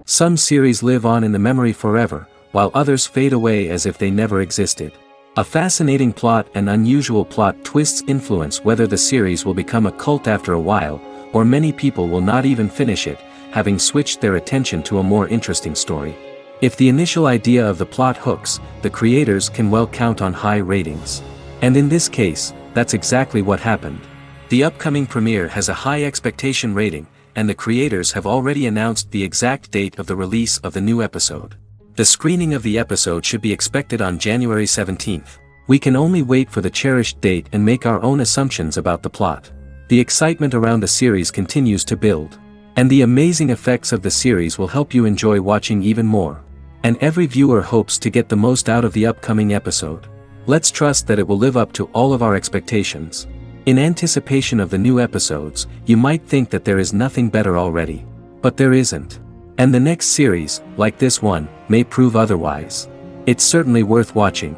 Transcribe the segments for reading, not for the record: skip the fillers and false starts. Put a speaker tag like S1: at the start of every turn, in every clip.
S1: Some series live on in the memory forever, while others fade away as if they never existed. A fascinating plot and unusual plot twists influence whether the series will become a cult after a while, or many people will not even finish it, having switched their attention to a more interesting story. If the initial idea of the plot hooks, the creators can well count on high ratings. And in this case, that's exactly what happened. The upcoming premiere has a high expectation rating, and the creators have already announced the exact date of the release of the new episode. The screening of the episode should be expected on January 17th. We can only wait for the cherished date and make our own assumptions about the plot. The excitement around the series continues to build. And the amazing effects of the series will help you enjoy watching even more. And every viewer hopes to get the most out of the upcoming episode. Let's trust that it will live up to all of our expectations. In anticipation of the new episodes, you might think that there is nothing better already. But there isn't. And the next series, like this one, may prove otherwise. It's certainly worth watching.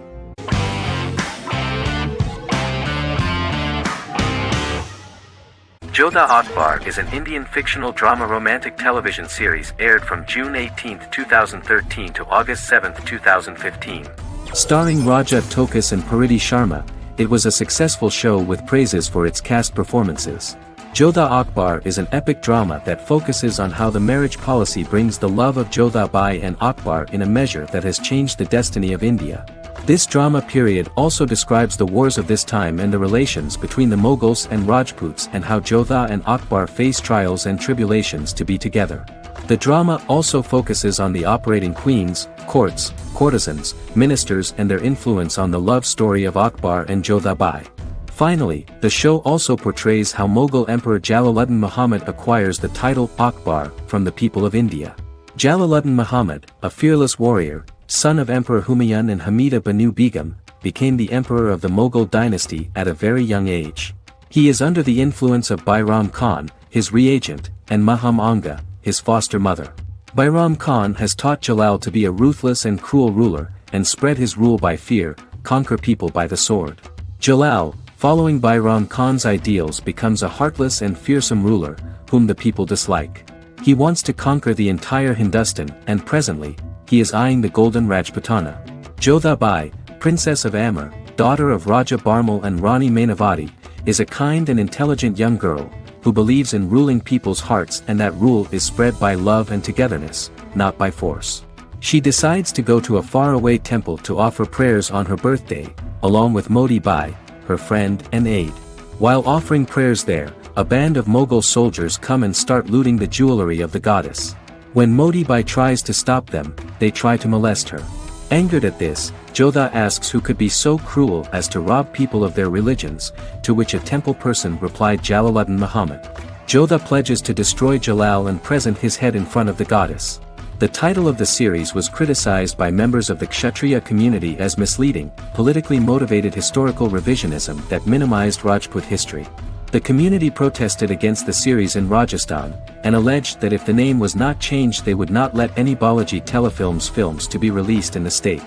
S1: Jodha Akbar is an Indian fictional drama romantic television series aired from June 18, 2013 to August 7, 2015. Starring Raja Tokas and Pariti Sharma, it was a successful show with praises for its cast performances. Jodha Akbar is an epic drama that focuses on how the marriage policy brings the love of Jodha Bai and Akbar in a measure that has changed the destiny of India. This drama period also describes the wars of this time and the relations between the Mughals and Rajputs and how Jodha and Akbar face trials and tribulations to be together. The drama also focuses on the operating queens, courts, courtesans, ministers and their influence on the love story of Akbar and Jodha Bai. Finally, the show also portrays how Mughal Emperor Jalaluddin Muhammad acquires the title Akbar from the people of India. Jalaluddin Muhammad, a fearless warrior, son of Emperor Humayun and Hamida Banu Begum, became the emperor of the Mughal dynasty at a very young age. He is under the influence of Bairam Khan, his reagent, and Maham Anga, his foster mother. Bairam Khan has taught Jalal to be a ruthless and cruel ruler, and spread his rule by fear, conquer people by the sword. Jalal, following Bairam Khan's ideals, becomes a heartless and fearsome ruler, whom the people dislike. He wants to conquer the entire Hindustan, and presently, he is eyeing the golden Rajputana. Jodha Bai, princess of Amber, daughter of Raja Barmal and Rani Mainavati, is a kind and intelligent young girl, who believes in ruling people's hearts and that rule is spread by love and togetherness, not by force. She decides to go to a faraway temple to offer prayers on her birthday, along with Modi Bai, her friend and aide. While offering prayers there, a band of Mughal soldiers come and start looting the jewelry of the goddess. When Modi Bai tries to stop them, they try to molest her. Angered at this, Jodha asks who could be so cruel as to rob people of their religions, to which a temple person replied Jalaluddin Muhammad. Jodha pledges to destroy Jalal and present his head in front of the goddess. The title of the series was criticized by members of the Kshatriya community as misleading, politically motivated historical revisionism that minimized Rajput history. The community protested against the series in Rajasthan, and alleged that if the name was not changed they would not let any Balaji Telefilms films to be released in the state.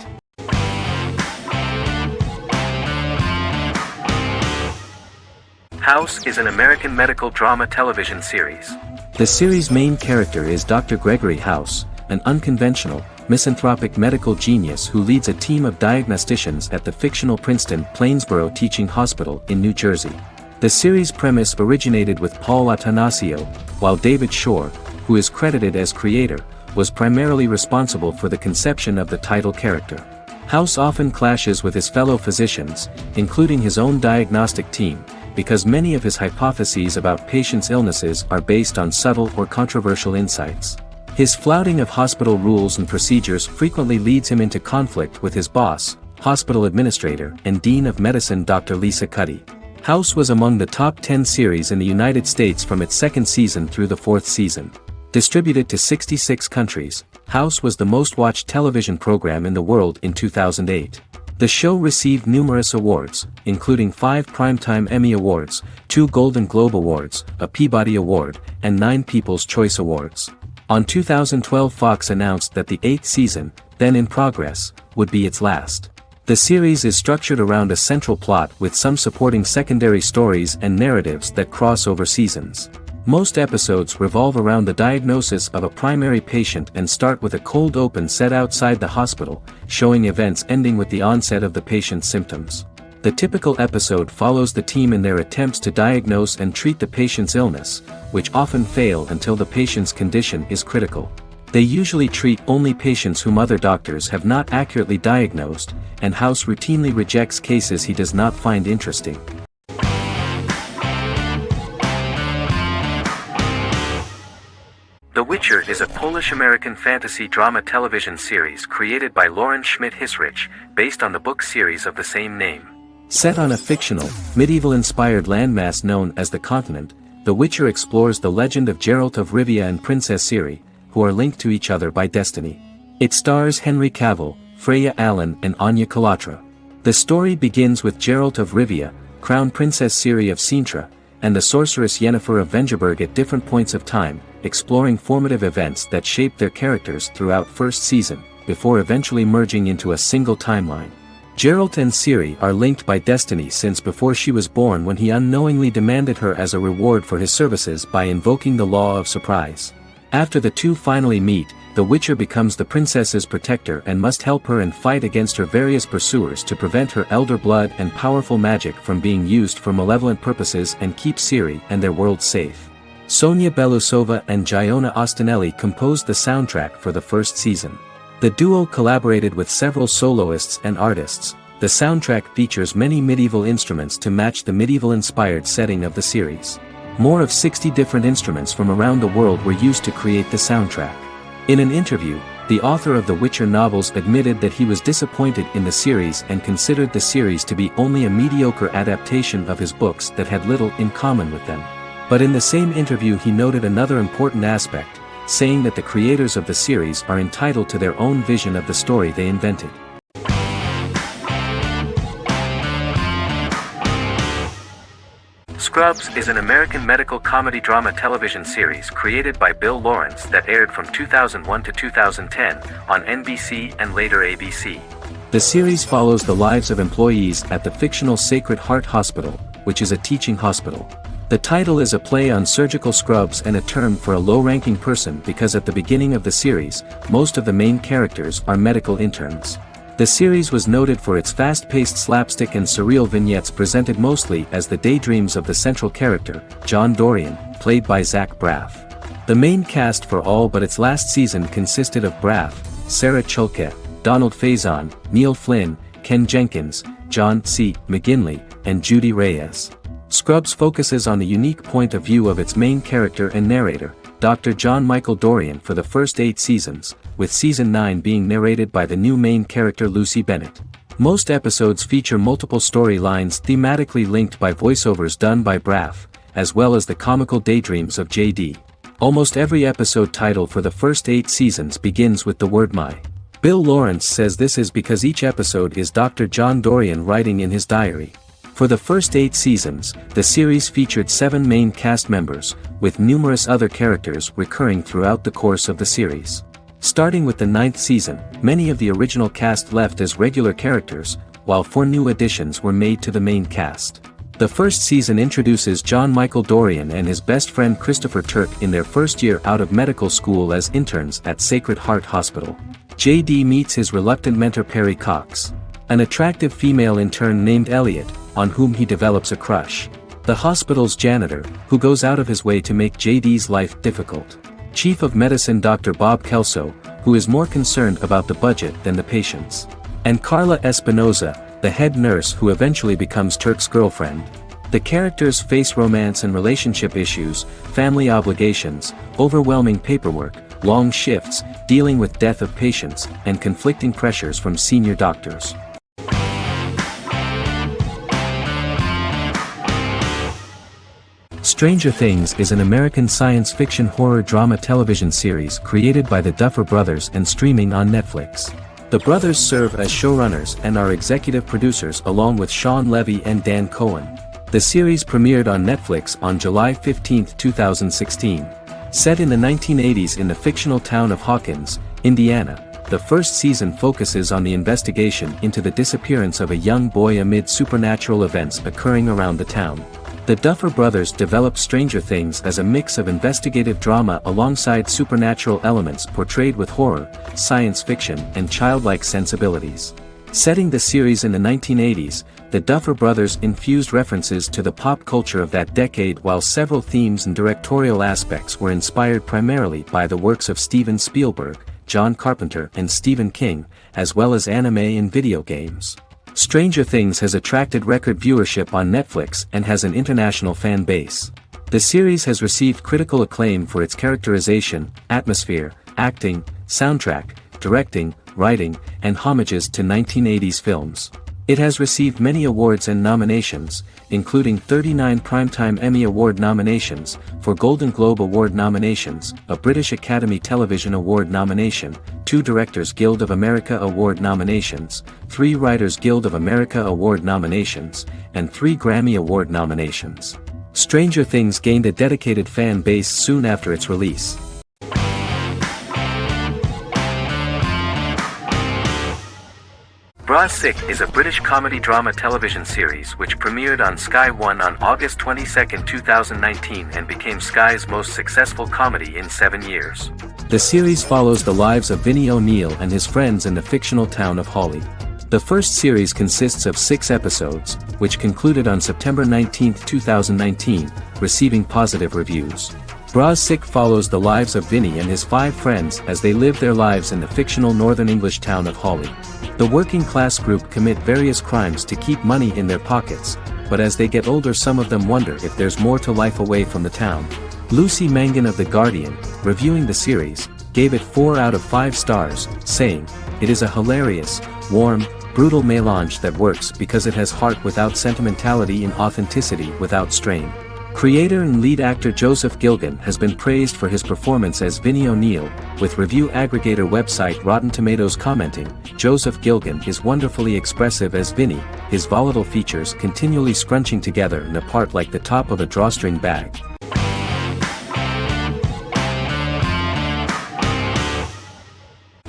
S1: House is an American medical drama television series. The series' main character is Dr. Gregory House, an unconventional, misanthropic medical genius who leads a team of diagnosticians at the fictional Princeton Plainsboro Teaching Hospital in New Jersey. The series' premise originated with Paul Attanasio, while David Shore, who is credited as creator, was primarily responsible for the conception of the title character. House often clashes with his fellow physicians, including his own diagnostic team, because many of his hypotheses about patients' illnesses are based on subtle or controversial insights. His flouting of hospital rules and procedures frequently leads him into conflict with his boss, hospital administrator and dean of medicine Dr. Lisa Cuddy. House was among the top 10 series in the United States from its second season through the fourth season. Distributed to 66 countries, House was the most watched television program in the world in 2008. The show received numerous awards, including 5 Primetime Emmy Awards, 2 Golden Globe Awards, a Peabody Award, and 9 People's Choice Awards. On 2012 Fox announced that the 8th season, then in progress, would be its last. The series is structured around a central plot with some supporting secondary stories and narratives that cross over seasons. Most episodes revolve around the diagnosis of a primary patient and start with a cold open set outside the hospital, showing events ending with the onset of the patient's symptoms. The typical episode follows the team in their attempts to diagnose and treat the patient's illness, which often fail until the patient's condition is critical. They usually treat only patients whom other doctors have not accurately diagnosed, and House routinely rejects cases he does not find interesting. The Witcher is a Polish-American fantasy drama television series created by Lauren Schmidt-Hissrich, based on the book series of the same name. Set on a fictional, medieval-inspired landmass known as the Continent, The Witcher explores the legend of Geralt of Rivia and Princess Ciri, who are linked to each other by destiny. It stars Henry Cavill, Freya Allan and Anya Chalotra. The story begins with Geralt of Rivia, Crown Princess Ciri of Sintra, and the sorceress Yennefer of Vengerberg at different points of time, exploring formative events that shaped their characters throughout first season, before eventually merging into a single timeline. Geralt and Ciri are linked by destiny since before she was born, when he unknowingly demanded her as a reward for his services by invoking the law of surprise. After the two finally meet, the Witcher becomes the princess's protector and must help her and fight against her various pursuers to prevent her elder blood and powerful magic from being used for malevolent purposes and keep Ciri and their world safe. Sonia Belousova and Giona Ostinelli composed the soundtrack for the first season. The duo collaborated with several soloists and artists. The soundtrack features many medieval instruments to match the medieval-inspired setting of the series. More of 60 different instruments from around the world were used to create the soundtrack. In an interview, the author of the Witcher novels admitted that he was disappointed in the series and considered the series to be only a mediocre adaptation of his books that had little in common with them. But in the same interview he noted another important aspect, saying that the creators of the series are entitled to their own vision of the story they invented. Scrubs is an American medical comedy drama television series created by Bill Lawrence that aired from 2001 to 2010 on NBC and later ABC. The series follows the lives of employees at the fictional Sacred Heart Hospital, which is a teaching hospital. The title is a play on surgical scrubs and a term for a low-ranking person because at the beginning of the series, most of the main characters are medical interns. The series was noted for its fast-paced slapstick and surreal vignettes presented mostly as the daydreams of the central character, John Dorian, played by Zach Braff. The main cast for all but its last season consisted of Braff, Sarah Chulke, Donald Faison, Neil Flynn, Ken Jenkins, John C. McGinley, and Judy Reyes. Scrubs focuses on the unique point of view of its main character and narrator, Dr. John Michael Dorian, for the first 8 seasons, with season 9 being narrated by the new main character Lucy Bennett. Most episodes feature multiple storylines thematically linked by voiceovers done by Braff, as well as the comical daydreams of JD. Almost every episode title for the first 8 seasons begins with the word "my." Bill Lawrence says this is because each episode is Dr. John Dorian writing in his diary. For the first 8 seasons, the series featured 7 main cast members, with numerous other characters recurring throughout the course of the series. Starting with the 9th season, many of the original cast left as regular characters, while 4 new additions were made to the main cast. The first season introduces John Michael Dorian and his best friend Christopher Turk in their first year out of medical school as interns at Sacred Heart Hospital. JD meets his reluctant mentor Perry Cox, an attractive female intern named Elliot, on whom he develops a crush. The hospital's janitor, who goes out of his way to make JD's life difficult. Chief of Medicine Dr. Bob Kelso, who is more concerned about the budget than the patients. And Carla Espinoza, the head nurse who eventually becomes Turk's girlfriend. The characters face romance and relationship issues, family obligations, overwhelming paperwork, long shifts, dealing with death of patients, and conflicting pressures from senior doctors. Stranger Things is an American science fiction horror drama television series created by the Duffer Brothers and streaming on Netflix. The brothers serve as showrunners and are executive producers along with Sean Levy and Dan Cohen. The series premiered on Netflix on July 15, 2016. Set in the 1980s in the fictional town of Hawkins, Indiana, the first season focuses on the investigation into the disappearance of a young boy amid supernatural events occurring around the town. The Duffer Brothers developed Stranger Things as a mix of investigative drama alongside supernatural elements portrayed with horror, science fiction, and childlike sensibilities. Setting the series in the 1980s, the Duffer Brothers infused references to the pop culture of that decade, while several themes and directorial aspects were inspired primarily by the works of Steven Spielberg, John Carpenter, and Stephen King, as well as anime and video games. Stranger Things has attracted record viewership on Netflix and has an international fan base. The series has received critical acclaim for its characterization, atmosphere, acting, soundtrack, directing, writing, and homages to 1980s films. It has received many awards and nominations, including 39 Primetime Emmy Award nominations, 4 Golden Globe Award nominations, a British Academy Television Award nomination, 2 Directors Guild of America Award nominations, 3 Writers Guild of America Award nominations, and 3 Grammy Award nominations. Stranger Things gained a dedicated fan base soon after its release. Bra Sick is a British comedy drama television series which premiered on Sky One on August 22, 2019 and became Sky's most successful comedy in 7 years. The series follows the lives of Vinnie O'Neill and his friends in the fictional town of Hawley. The first series consists of 6 episodes, which concluded on September 19, 2019, receiving positive reviews. Bra Sick follows the lives of Vinnie and his 5 friends as they live their lives in the fictional Northern English town of Hawley. The working class group commit various crimes to keep money in their pockets, but as they get older some of them wonder if there's more to life away from the town. Lucy Mangan of The Guardian, reviewing the series, gave it 4 out of 5 stars, saying, "It is a hilarious, warm, brutal melange that works because it has heart without sentimentality and authenticity without strain." Creator and lead actor Joseph Gilgun has been praised for his performance as Vinnie O'Neill, with review aggregator website Rotten Tomatoes commenting, "Joseph Gilgun is wonderfully expressive as Vinnie, his volatile features continually scrunching together and apart like the top of a drawstring bag."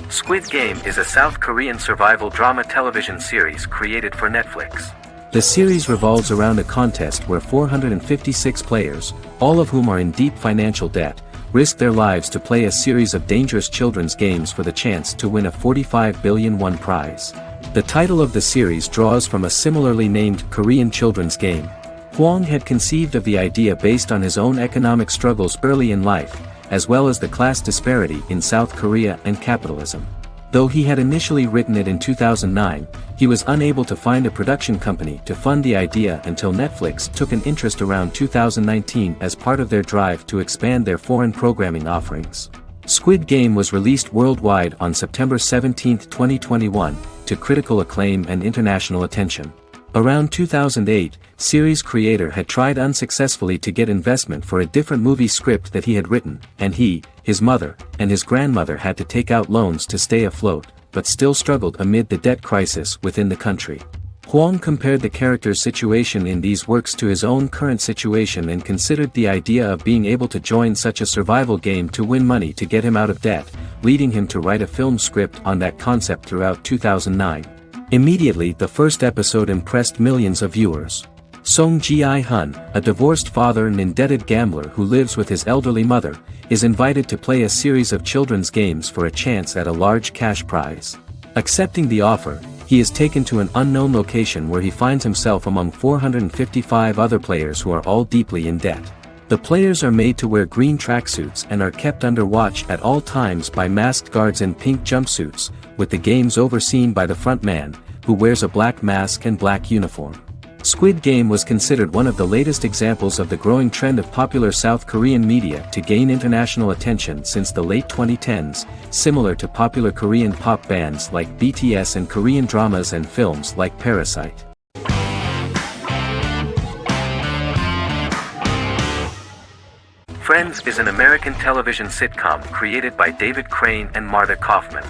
S1: Squid Game is a South Korean survival drama television series created for Netflix. The series revolves around a contest where 456 players, all of whom are in deep financial debt, risk their lives to play a series of dangerous children's games for the chance to win a 45 billion won prize. The title of the series draws from a similarly named Korean children's game. Hwang had conceived of the idea based on his own economic struggles early in life, as well as the class disparity in South Korea and capitalism. Though he had initially written it in 2009, he was unable to find a production company to fund the idea until Netflix took an interest around 2019 as part of their drive to expand their foreign programming offerings. Squid Game was released worldwide on September 17, 2021, to critical acclaim and international attention. Around 2008, series creator had tried unsuccessfully to get investment for a different movie script that he had written, and he, his mother, and his grandmother had to take out loans to stay afloat, but still struggled amid the debt crisis within the country. Hwang compared the character's situation in these works to his own current situation and considered the idea of being able to join such a survival game to win money to get him out of debt, leading him to write a film script on that concept throughout 2009. Immediately the first episode impressed millions of viewers. Song Ji-hun, a divorced father and indebted gambler who lives with his elderly mother, is invited to play a series of children's games for a chance at a large cash prize. Accepting the offer, he is taken to an unknown location where he finds himself among 455 other players who are all deeply in debt. The players are made to wear green tracksuits and are kept under watch at all times by masked guards in pink jumpsuits, with the games overseen by the front man, who wears a black mask and black uniform. Squid Game was considered one of the latest examples of the growing trend of popular South Korean media to gain international attention since the late 2010s, similar to popular Korean pop bands like BTS and Korean dramas and films like Parasite. Friends is an American television sitcom created by David Crane and Marta Kaufman.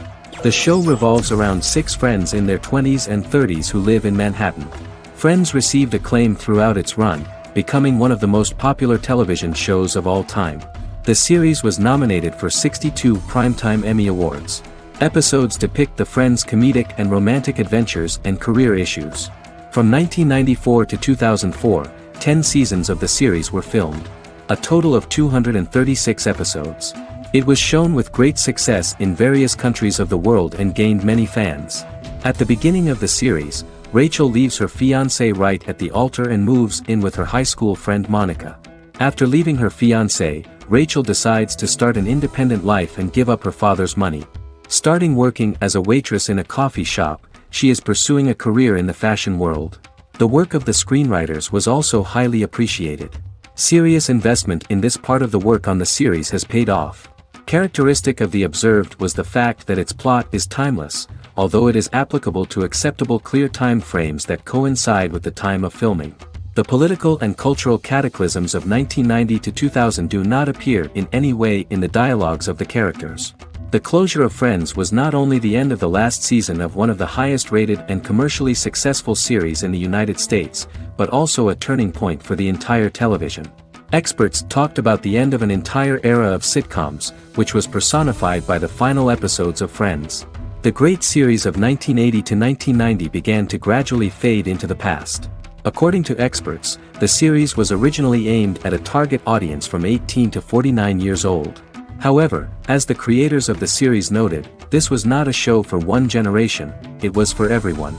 S1: The show revolves around 6 friends in their 20s and 30s who live in Manhattan. Friends received acclaim throughout its run, becoming one of the most popular television shows of all time. The series was nominated for 62 Primetime Emmy Awards. Episodes depict the friends' comedic and romantic adventures and career issues. From 1994 to 2004, 10 seasons of the series were filmed. A total of 236 episodes. It was shown with great success in various countries of the world and gained many fans. At the beginning of the series, Rachel leaves her fiancé right at the altar and moves in with her high school friend Monica. After leaving her fiancé, Rachel decides to start an independent life and give up her father's money. Starting working as a waitress in a coffee shop, she is pursuing a career in the fashion world. The work of the screenwriters was also highly appreciated. Serious investment in this part of the work on the series has paid off. Characteristic of The Observed was the fact that its plot is timeless, although it is applicable to acceptable clear time frames that coincide with the time of filming. The political and cultural cataclysms of 1990 to 2000 do not appear in any way in the dialogues of the characters. The closure of Friends was not only the end of the last season of one of the highest-rated and commercially successful series in the United States, but also a turning point for the entire television. Experts talked about the end of an entire era of sitcoms, which was personified by the final episodes of Friends. The great series of 1980 to 1990 began to gradually fade into the past. According to experts, the series was originally aimed at a target audience from 18 to 49 years old. However, as the creators of the series noted, this was not a show for one generation, it was for everyone.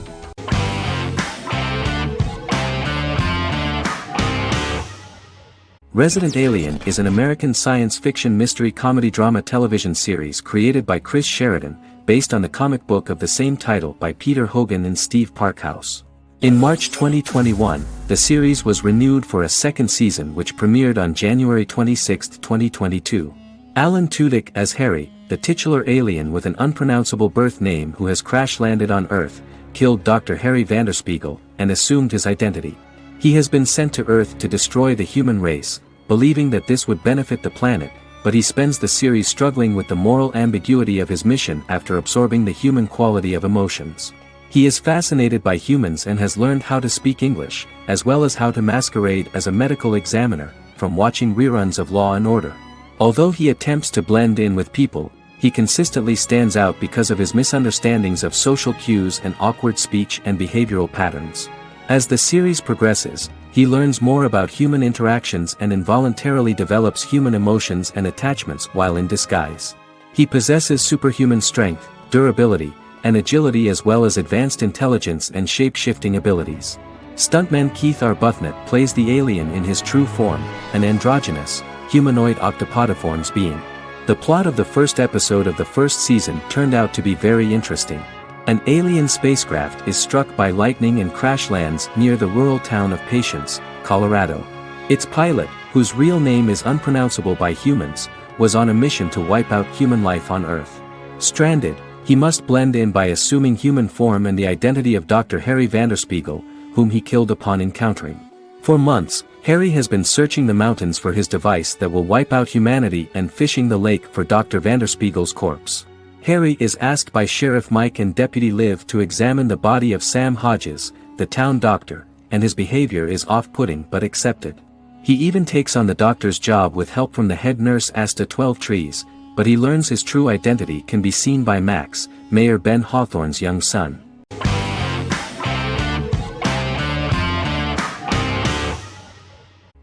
S1: Resident Alien is an American science fiction mystery comedy drama television series created by Chris Sheridan, based on the comic book of the same title by Peter Hogan and Steve Parkhouse. In March 2021, the series was renewed for a second season which premiered on January 26, 2022. Alan Tudyk as Harry, the titular alien with an unpronounceable birth name who has crash-landed on Earth, killed Dr. Harry Vanderspiegel, and assumed his identity. He has been sent to Earth to destroy the human race, believing that this would benefit the planet, but he spends the series struggling with the moral ambiguity of his mission after absorbing the human quality of emotions. He is fascinated by humans and has learned how to speak English, as well as how to masquerade as a medical examiner, from watching reruns of Law and Order. Although he attempts to blend in with people, he consistently stands out because of his misunderstandings of social cues and awkward speech and behavioral patterns. As the series progresses, he learns more about human interactions and involuntarily develops human emotions and attachments while in disguise. He possesses superhuman strength, durability, and agility as well as advanced intelligence and shape-shifting abilities. Stuntman Keith Arbuthnot plays the alien in his true form, an androgynous, humanoid octopodiforms being. The plot of the first episode of the first season turned out to be very interesting. An alien spacecraft is struck by lightning and crash lands near the rural town of Patience, Colorado. Its pilot, whose real name is unpronounceable by humans, was on a mission to wipe out human life on Earth. Stranded, he must blend in by assuming human form and the identity of Dr. Harry Vanderspiegel, whom he killed upon encountering. For months, Harry has been searching the mountains for his device that will wipe out humanity and fishing the lake for Dr. Vanderspiegel's corpse. Harry is asked by Sheriff Mike and Deputy Liv to examine the body of Sam Hodges, the town doctor, and his behavior is off-putting but accepted. He even takes on the doctor's job with help from the head nurse Asta 12 Trees, but he learns his true identity can be seen by Max, Mayor Ben Hawthorne's young son.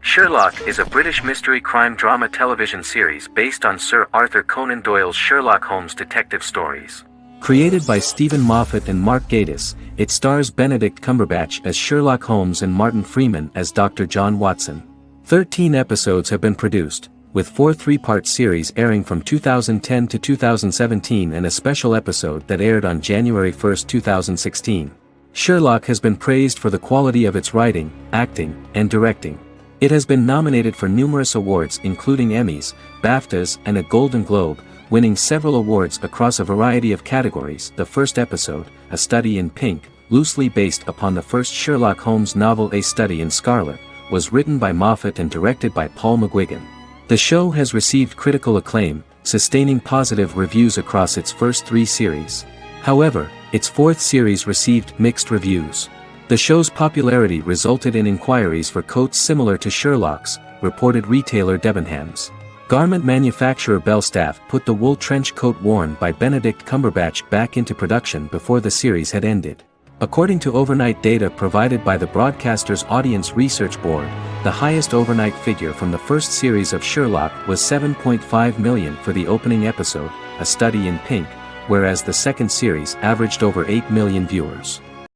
S1: Sherlock is a British mystery crime drama television series based on Sir Arthur Conan Doyle's Sherlock Holmes detective stories. Created by Stephen Moffat and Mark Gatiss, it stars Benedict Cumberbatch as Sherlock Holmes and Martin Freeman as Dr. John Watson. 13 episodes have been produced, with 4 three-part series airing from 2010 to 2017 and a special episode that aired on January 1, 2016. Sherlock has been praised for the quality of its writing, acting, and directing. It has been nominated for numerous awards including Emmys, BAFTAs, and a Golden Globe, winning several awards across a variety of categories. The first episode, A Study in Pink, loosely based upon the first Sherlock Holmes novel A Study in Scarlet, was written by Moffat and directed by Paul McGuigan. The show has received critical acclaim, sustaining positive reviews across its first 3 series. However, its 4th series received mixed reviews. The show's popularity resulted in inquiries for coats similar to Sherlock's, reported retailer Debenhams. Garment manufacturer Belstaff put the wool trench coat worn by Benedict Cumberbatch back into production before the series had ended. According to overnight data provided by the broadcaster's Audience Research Board, The highest overnight figure from the first series of Sherlock was 7.5 million for the opening episode, A Study in Pink, whereas the second series averaged over 8 million viewers.